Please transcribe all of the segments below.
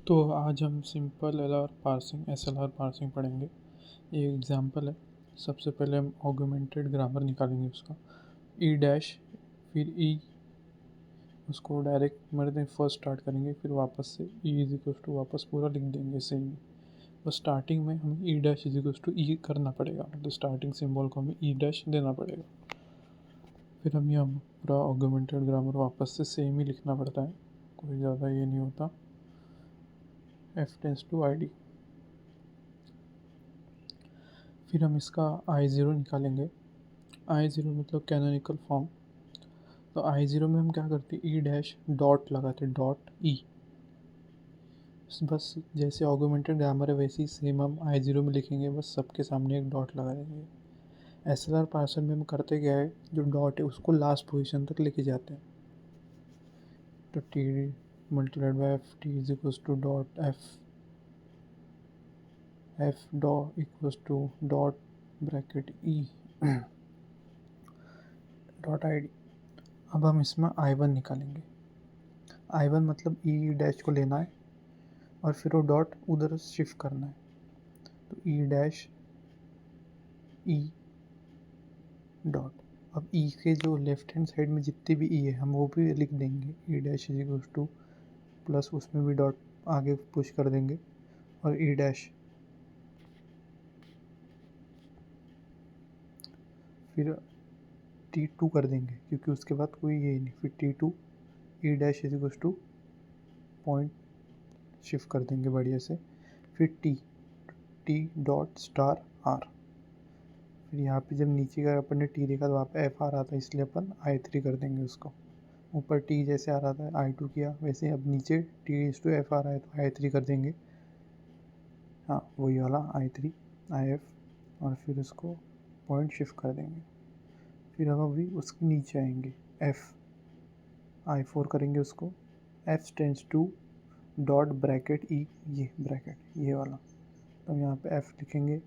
तो आज हम simple L R parsing S L R parsing पढ़ेंगे। ये एग्जांपल है। सबसे पहले हम ऑगमेंटेड ग्रामर निकालेंगे उसका ई डैश, फिर ई, उसको डायरेक्ट मतलब फर्स्ट स्टार्ट करेंगे, फिर वापस से ई इज इक्वल टू वापस पूरा लिख देंगे सेम। बस स्टार्टिंग में हमें E dash is equal to E करना पड़ेगा, मतलब स्टार्टिंग सिंबल को हमें ई डैश देना पड़ेगा। फिर हम यहाँ पूरा ऑगमेंटेड ग्रामर वापस से सेम ही लिखना पड़ता है, कोई ज़्यादा ये नहीं होता। F tends to I D. फिर हम इसका आई ज़ीरो निकालेंगे। आई ज़ीरो मतलब कैनोनिकल फॉर्म। तो आई ज़ीरो में हम क्या करते हैं, ई डैश डॉट लगाते, डॉट ई। बस जैसे ऑगमेंटेड ग्रामर है वैसे ही सेम हम आई ज़ीरो में लिखेंगे, बस सबके सामने एक डॉट लगा देंगे। एस एल आर पार्सर में हम करते क्या है, जो डॉट है उसको लास्ट पोजीशन तक लेके जाते हैं। तो T multiplied by F T is equal to dot F dot equal to dot bracket E dot I D. अब हम इसमें आई वन निकालेंगे। आई वन मतलब ई डैश को लेना है और फिर वो डॉट उधर शिफ्ट करना है। तो ई डैश ई डॉट। अब ई के जो लेफ्ट हैंड साइड में जितनी भी ई है हम वो भी लिख देंगे। E dash is equal to plus उसमें भी डॉट आगे पुश कर देंगे और ई डैश, फिर टी टू कर देंगे क्योंकि उसके बाद कोई ये नहीं, फिर T to E dash is equal to point shift कर देंगे बढ़िया से। फिर T T dot star R. फिर यहाँ पे जब नीचे का अपन ने टी देखा तो वहाँ पे एफ आ रहा था, इसलिए अपन आई थ्री कर देंगे उसको। ऊपर टी जैसे आ रहा था आई टू किया, वैसे अब नीचे टी इज टू एफ आ रहा है तो आई थ्री कर देंगे। हाँ वही वाला आई थ्री आई एफ, और फिर उसको पॉइंट शिफ्ट कर देंगे। फिर हम अभी उसके नीचे आएंगे, एफ आई फोर करेंगे उसको। F tends to dot bracket E, ये ब्रैकेट ये वाला। तो हम यहाँ पे एफ लिखेंगे,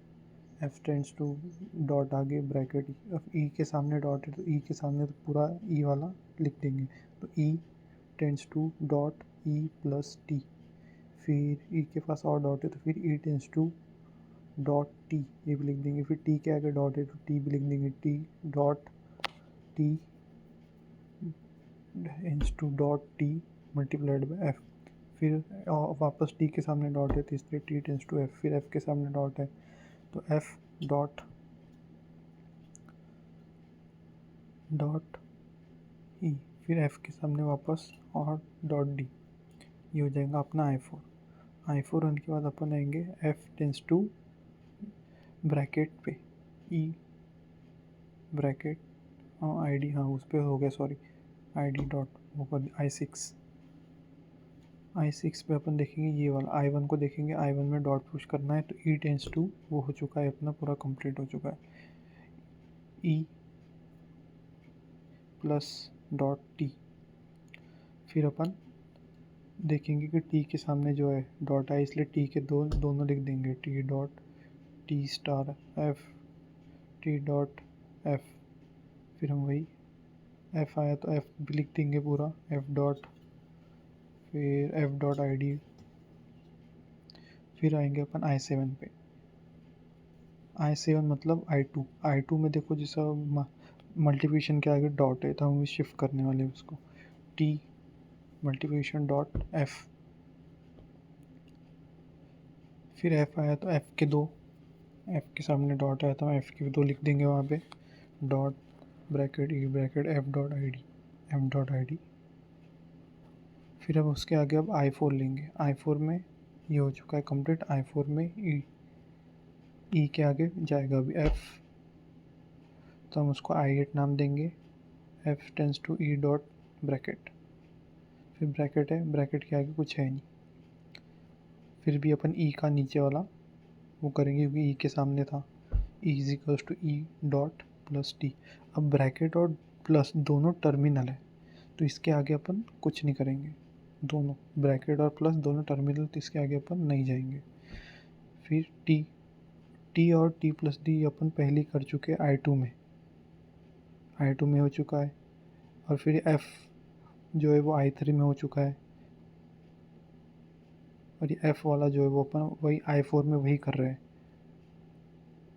एफ टेंस टू डॉट आगे ब्रैकेट ई। अब ई के सामने डॉट है तो ई के सामने तो पूरा ई वाला लिख देंगे। तो E tends to dot E plus T. फिर ई के पास और डॉट है तो फिर E tends to dot T, ये भी लिख देंगे। फिर टी के आगे डॉट है तो टी भी लिख देंगे, T dot T tense to dot T multiplied by F. फिर वापस टी के सामने डॉट है तो इसलिए टी टेंस टू एफ। फिर एफ के सामने डॉट है तो एफ डॉट डॉट ई। फिर एफ के सामने वापस और डॉट डी। ये हो जाएगा अपना आई फोर। आई फोर होने के बाद अपन आएंगे एफ टेंस टू ब्रैकेट पे ई ब्रैकेट आई डी, हाँ उस पर हो गया सॉरी, आई डी डॉट ऊपर आई सिक्स। आई सिक्स पे अपन देखेंगे ये वाला आई वन को देखेंगे, आई वन में डॉट पुश करना है तो ई टेंस टू वो हो चुका है अपना पूरा कंप्लीट हो चुका है, ई प्लस डॉट टी। फिर अपन देखेंगे कि टी के सामने जो है डॉट है इसलिए टी के दोनों लिख देंगे, T dot T star F, T dot F. फिर हम वही एफ आया तो एफ भी लिख देंगे पूरा, एफ डॉट, फिर एफ डॉट आई डी। फिर आएंगे अपन आई सेवन पे। आई सेवन मतलब आई टू। आई टू में देखो जैसा मल्टीप्लिकेशन के आगे डॉट है तो हम शिफ्ट करने वाले हैं उसको, टी मल्टीप्लिकेशन डॉट एफ। फिर एफ आया तो एफ के दो, एफ के सामने डॉट आया तो एफ के दो लिख देंगे वहाँ पे, dot bracket E bracket F dot I D, F dot I D. फिर अब उसके आगे अब आई फोर लेंगे। आई फोर में ये हो चुका है कंप्लीट। आई फोर में ई के आगे जाएगा अभी एफ, तो हम उसको आई एट नाम देंगे। F tends to E dot bracket, फिर ब्रैकेट है, ब्रैकेट के आगे कुछ है नहीं। फिर भी अपन ई का नीचे वाला वो करेंगे क्योंकि ई के सामने था, E is equals to E dot plus T. अब ब्रैकेट और प्लस दोनों टर्मिनल है तो इसके आगे अपन कुछ नहीं करेंगे, दोनों ब्रैकेट और प्लस दोनों टर्मिनल तो इसके आगे अपन नहीं जाएंगे। फिर टी, टी और टी प्लस डी अपन पहले कर चुके आई टू में, आई टू में हो चुका है। और फिर एफ जो है वो आई थ्री में हो चुका है, और ये एफ़ वाला जो है वो अपन वही I4 में वही कर रहे हैं,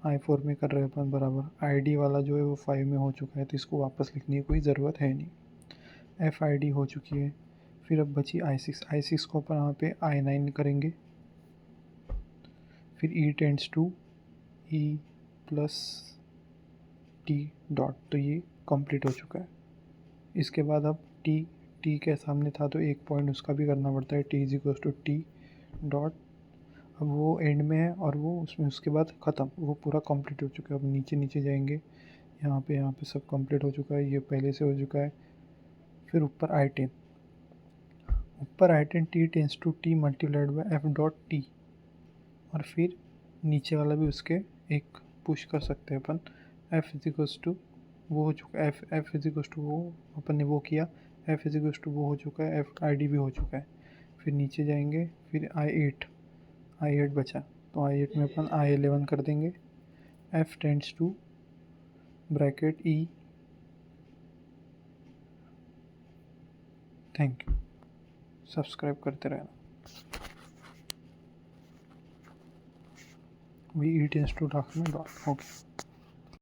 I4 में कर रहे हैं अपन बराबर। ID वाला जो है वो 5 में हो चुका है, तो इसको वापस लिखने की कोई ज़रूरत है नहीं। FID हो चुकी है। फिर अब बची I6 को अपन यहाँ पे I9 करेंगे। फिर E tends to E plus T dot, तो ये कंप्लीट हो चुका है। इसके बाद अब T के सामने था तो एक पॉइंट उसका भी करना पड़ता है, T is equal to T dot. अब वो एंड में है और वो उसमें उसके बाद ख़त्म, वो पूरा कंप्लीट हो चुका है। अब नीचे जाएंगे, यहाँ पे सब कंप्लीट हो चुका है, ये पहले से हो चुका है। फिर ऊपर I10 T tends to T multiplied by F dot T, और फिर नीचे वाला भी उसके एक पुश कर सकते हैं अपन। F इज इक्वल्स टू वो हो चुका है, F इज इक्वल्स टू वो अपन ने वो किया, F इज इक्वल्स टू वो हो चुका है, FID भी हो चुका है। फिर नीचे जाएंगे, फिर I8 बचा, तो I8 में अपन I11 कर देंगे। F tends to bracket E। Thank you, subscribe करते रहना। वही E टेंड्स टू रखना डॉट, ओके।